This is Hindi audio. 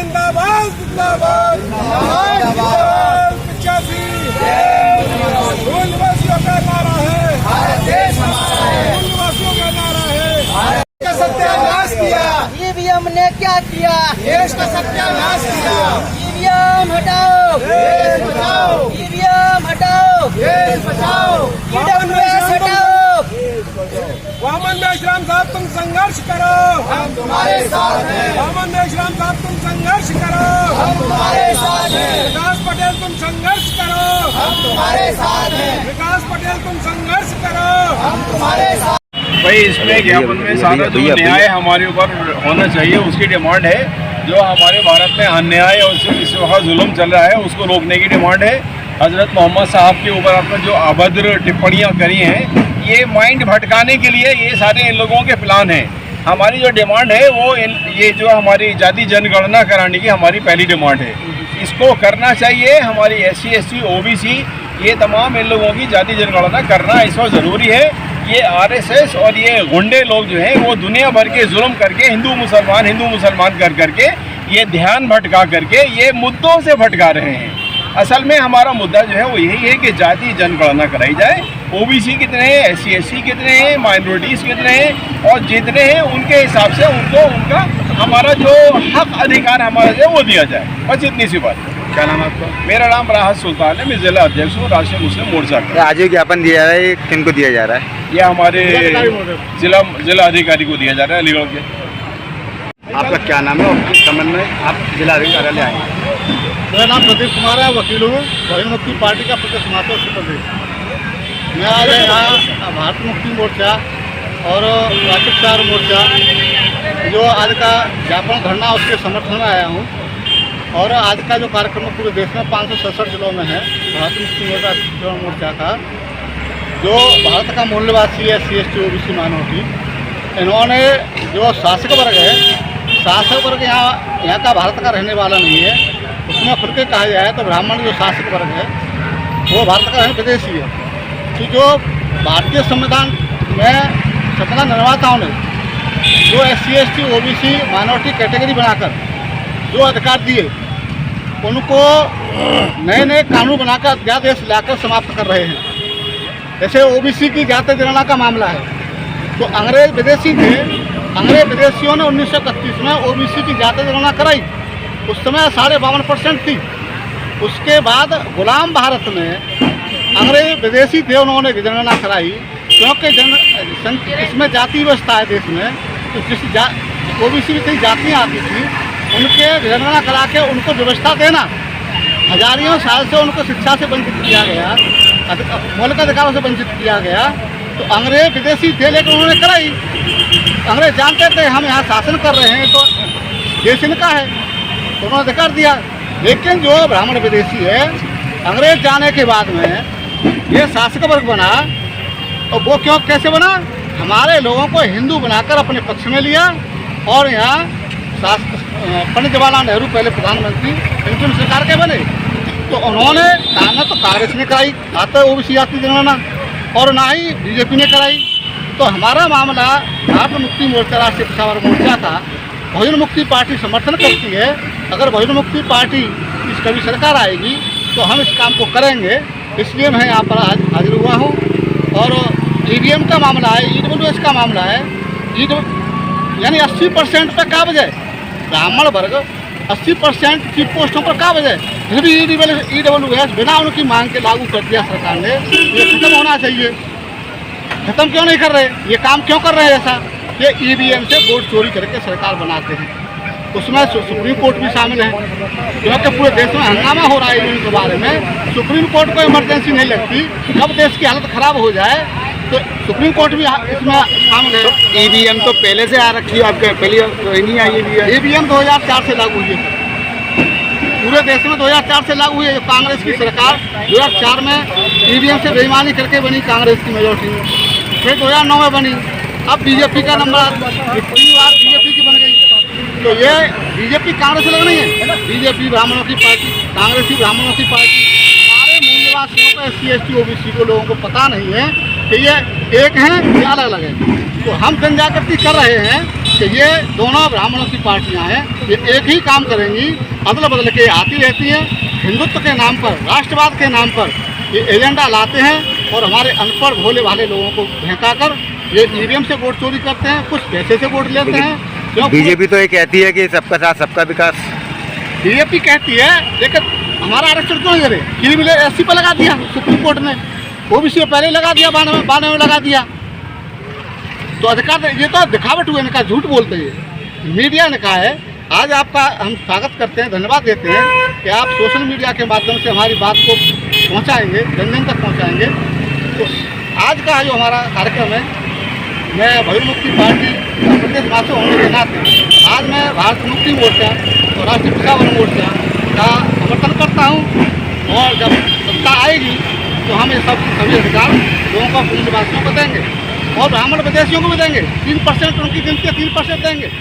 जिंदाबाद जिंदाबाद जिंदाबाद 85 मूल निवासियों का नारा है, मूल निवासियों का नारा है। का सत्यानाश किया ईवीएम ने क्या किया, देश का सत्यानाश किया। ईवीएम हटाओ, देश बचाओ, ईवीएम हटाओ, देश बचाओ। ईडब्ल्यूएस हटाओ। वामन मेश्राम साहब तुम संघर्ष करो, हम तुम्हारे साथ हैं। वामन मेश्राम साहब तुम संघर्ष करो, हम तुम्हारे साथ हैं। विकास पटेल तुम संघर्ष करो, हम तुम्हारे साथ हैं। विकास पटेल तुम संघर्ष करो, हम तुम्हारे साथ। भाई इसमें ज्ञापन में सारा जो न्याय हमारे ऊपर होना चाहिए उसकी डिमांड है। जो हमारे भारत में अन्याय और इस वक्त जुल्म चल रहा है उसको रोकने की डिमांड है। हजरत मोहम्मद साहब के ऊपर आपने जो अभद्र टिप्पणियां करी हैं, ये माइंड भटकाने के लिए ये सारे इन लोगों के प्लान हैं। हमारी जो डिमांड है वो ये जो हमारी जाति जनगणना कराने की हमारी पहली डिमांड है, इसको करना चाहिए। हमारी SC ST OBC ये तमाम इन लोगों की जाति जनगणना करना इस वक्त ज़रूरी है। ये RSS और ये गुंडे लोग जो हैं वो दुनिया भर के जुल्म करके हिंदू मुसलमान कर करके ये ध्यान भटका करके ये मुद्दों से भटका रहे हैं। असल में हमारा मुद्दा जो है वो यही है कि जाति जनगणना कराई जाए। OBC कितने हैं, SC ST कितने हैं, माइनॉरिटीज़ कितने हैं, और जितने हैं उनके हिसाब से उनको उनका हमारा जो हक अधिकार हमारा जो है वो दिया जाए। बस इतनी सी बात। क्या नाम है आपका? मेरा नाम राहत सुल्तान है, मैं जिला अध्यक्ष हूँ राष्ट्रीय मुस्लिम मोर्चा का। आज ये ज्ञापन दिया जा रहा है, ये किनको दिया जा रहा है? ये हमारे जिला अधिकारी को दिया जा रहा है अलीगढ़ के। आपका क्या नाम है और किस संबंध में आप जिला कार्यालय आए हैं? मेरा नाम प्रदीप कुमार है, वकील हूँ, बहुजन मुक्ति पार्टी का प्रदेश महासचिव उत्तर प्रदेश। मैं आज यहाँ भारत मुक्ति मोर्चा और राष्ट्रीय प्रचार मोर्चा जो आज का ज्ञापन धरना उसके समर्थन में आया हूँ। और आज का जो कार्यक्रम पूरे देश में 567 जिलों में है भारत मुक्ति मोर्चा का, जो भारत का मूल निवासी है SC ST OBC माइनॉरिटी, इन्होंने जो शासक वर्ग है, शासक वर्ग यहाँ का भारत का रहने वाला नहीं है। उसमें खुल के कहा जाए तो ब्राह्मण जो शासक वर्ग है वो भारत का रहने विदेशी है। कि जो भारतीय संविधान में संविधान निर्माताओं ने जो SC ST OBC minority category बनाकर जो अधिकार दिए उनको नए नए कानून बनाकर अध्यादेश लाकर समाप्त कर रहे हैं। जैसे OBC की जाति जनगणना का मामला है तो अंग्रेज विदेशी थे, अंग्रेज विदेशियों ने 1931 में OBC की जाति जनगणना कराई। उस समय 52.5% थी। उसके बाद गुलाम भारत में अंग्रेज विदेशी थे, उन्होंने जनगणना कराई क्योंकि इसमें जाति व्यवस्था है देश में। तो जिस OBC में कई जातियाँ आती थी उनके जनगणना करा के उनको व्यवस्था देना, हजारियों साल से उनको शिक्षा से वंचित किया गया, मौलिक अधिकारों से वंचित किया गया। तो अंग्रेज विदेशी थे लेकिन उन्होंने कराई। अंग्रेज जानते थे हम यहाँ शासन कर रहे हैं तो देश इनका है, तो उन्होंने अधिकार दिया। लेकिन जो ब्राह्मण विदेशी है, अंग्रेज जाने के बाद में ये शासक वर्ग बना, और वो कैसे बना? हमारे लोगों को हिंदू बनाकर अपने पक्ष में लिया। और यहाँ पंडित जवाहरलाल नेहरू पहले प्रधानमंत्री, इनकी सरकार के बने, तो उन्होंने ना तो कांग्रेस ने कराई आता OBC जाति जनगणना और ना ही BJP ने कराई। तो हमारा मामला भारत मुक्ति मोर्चा राष्ट्रीय प्रचार मोर्चा का बहुजन मुक्ति पार्टी समर्थन करती है। अगर बहुजन मुक्ति पार्टी इस कभी सरकार आएगी तो हम इस काम को करेंगे। इसलिए मैं यहाँ पर आज हाजिर हुआ हूँ। और EVM का मामला है, EWS का मामला है, यानी 80% पर काबिज है ब्राह्मण वर्ग, 80% की पोस्टों पर काबिज है। फिर भी EWS बिना उनकी मांग के लागू कर दिया सरकार ने। ये खत्म होना चाहिए। खत्म क्यों नहीं कर रहे? ये काम क्यों कर रहे हैं ऐसा? ये EVM से वोट चोरी करके सरकार बनाते हैं। उसमें सुप्रीम कोर्ट भी शामिल है क्योंकि पूरे देश में हंगामा हो रहा है EVM के बारे में। सुप्रीम कोर्ट को इमरजेंसी नहीं लगती, जब देश की हालत ख़राब हो जाए तो सुप्रीम कोर्ट भी इसमें शामिल है। EVM तो पहले से आ रखी है, आपके पहले नहीं आई? EVM 2004 से लागू हुई है, पूरे देश में 2004 से लागू हुई है। कांग्रेस की सरकार 2004 में EVM से बेईमानी करके बनी कांग्रेस की मेजोरिटी में, फिर 2009 में बनी। अब BJP का नंबर 3 बार BJP की बन गई। तो ये BJP कांग्रेस से लग नहीं है, BJP ब्राह्मणों की पार्टी, कांग्रेस की ब्राह्मणों की पार्टी। हमारे मूल निवासियों को SC ST OBC को लोगों को पता नहीं है कि ये एक हैं या अलग अलग हैं। तो हम जन जागृति कर रहे हैं कि ये दोनों ब्राह्मणों की पार्टियां हैं, ये एक ही काम करेंगी, अदल बदल के आती रहती हैं। हिंदुत्व के नाम पर, राष्ट्रवाद के नाम पर ये एजेंडा लाते हैं और हमारे अनपढ़ भोले भाले लोगों को बहकाकर ये ईवीएम से वोट चोरी करते हैं, कुछ पैसे से वोट लेते हैं। बीजेपी तो ये कहती है कि सबका साथ सबका विकास। बीजेपी कहती है, लेकिन हमारा आरक्षण क्यों नहीं करे? क्रीमी लेयर एससी पर लगा दिया सुप्रीम कोर्ट ने, ओबीसी में पहले लगा दिया, 92 में लगा दिया। तो अधिकार, ये तो दिखावट हुए, इनका झूठ बोलते हैं। मीडिया ने कहा है, आज आपका हम स्वागत करते हैं, धन्यवाद देते हैं कि आप सोशल मीडिया के माध्यम से हमारी बात को पहुंचाएंगे, जन जन तक पहुंचाएंगे। तो आज का जो हमारा कार्यक्रम है, मैं भैरव मुक्ति पार्टी का प्रदेश वासी होने के नाते आज मैं भारत मुक्ति मोर्चा और राष्ट्रीय प्रजावन मोर्चा का समर्थन करता हूँ। और जब सत्ता आएगी तो हम ये सभी अधिकार लोगों को, पूर्ण निवासियों को देंगे और ब्राह्मण विदेशियों को भी देंगे। 3% उनकी गिनती 3% देंगे।